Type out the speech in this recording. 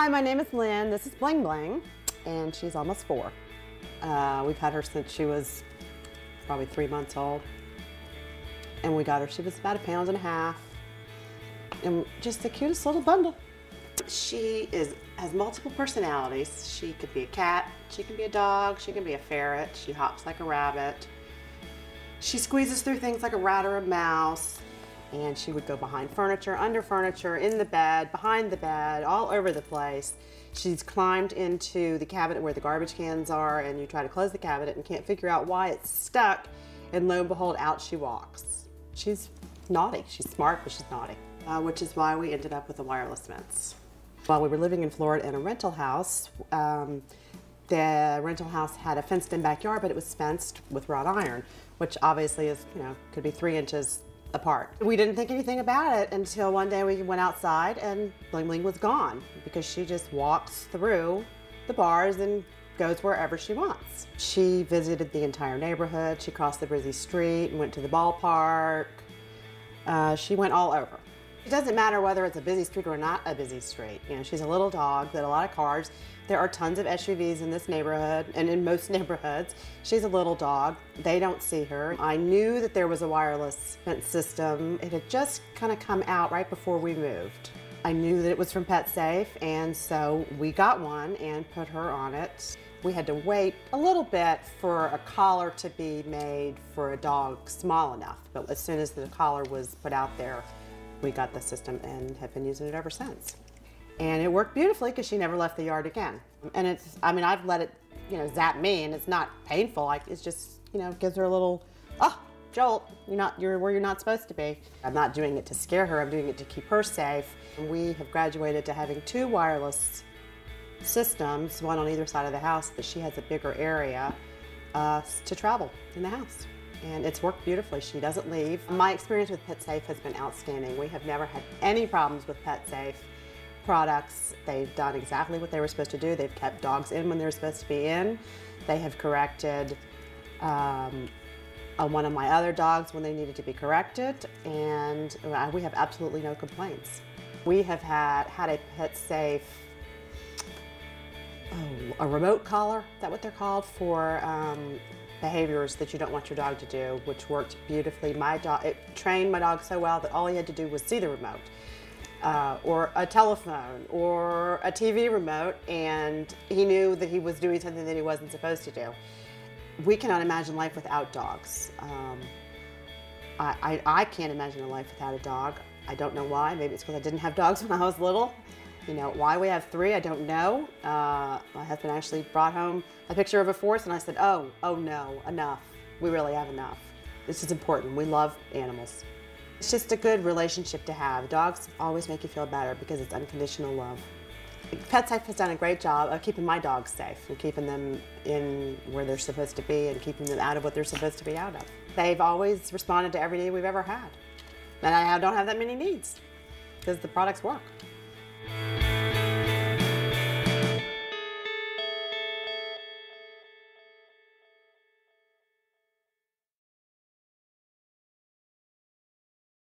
Hi, my name is Lynn. This is Bling Bling, and she's almost 4. We've had her since she was probably 3 months old. And we got her, she was about 1.5 pounds. And just the cutest little bundle. She has multiple personalities. She could be a cat, she can be a dog, she can be a ferret, she hops like a rabbit. She squeezes through things like a rat or a mouse. And she would go behind furniture, under furniture, in the bed, behind the bed, all over the place. She's climbed into the cabinet where the garbage cans are, and you try to close the cabinet and can't figure out why it's stuck, and lo and behold, out she walks. She's naughty. She's smart, but she's naughty, which is why we ended up with the wireless fence. While we were living in Florida in a rental house, the rental house had a fenced-in backyard, but it was fenced with wrought iron, which obviously is, could be 3 inches apart. We didn't think anything about it until one day we went outside and Bling Bling was gone, because she just walks through the bars and goes wherever she wants. She visited the entire neighborhood. She crossed the busy street and went to the ballpark. She went all over. It doesn't matter whether it's a busy street or not a busy street. She's a little dog that a lot of cars. There are tons of SUVs in this neighborhood and in most neighborhoods. She's a little dog. They don't see her. I knew that there was a wireless fence system. It had just kind of come out right before we moved. I knew that it was from PetSafe, and so we got one and put her on it. We had to wait a little bit for a collar to be made for a dog small enough, but as soon as the collar was put out there, we got the system and have been using it ever since. And it worked beautifully because she never left the yard again. And I've let it, zap me, and it's not painful. It's just, gives her a little, jolt. You're where you're not supposed to be. I'm not doing it to scare her. I'm doing it to keep her safe. And we have graduated to having 2 wireless systems, one on either side of the house, but she has a bigger area to travel in the house. And it's worked beautifully. She doesn't leave. My experience with PetSafe has been outstanding. We have never had any problems with PetSafe products. They've done exactly what they were supposed to do. They've kept dogs in when they're supposed to be in. They have corrected one of my other dogs when they needed to be corrected, and we have absolutely no complaints. We have had a PetSafe, a remote collar, is that what they're called, for behaviors that you don't want your dog to do, which worked beautifully. It trained my dog so well that all he had to do was see the remote, or a telephone, or a TV remote, and he knew that he was doing something that he wasn't supposed to do. We cannot imagine life without dogs. I can't imagine a life without a dog. I don't know why. Maybe it's because I didn't have dogs when I was little. Why we have 3, I don't know. My husband actually brought home a picture of a 4th, and I said, oh no, enough. We really have enough. This is important. We love animals. It's just a good relationship to have. Dogs always make you feel better because it's unconditional love. PetSafe has done a great job of keeping my dogs safe and keeping them in where they're supposed to be and keeping them out of what they're supposed to be out of. They've always responded to every need we've ever had. And I don't have that many needs because the products work.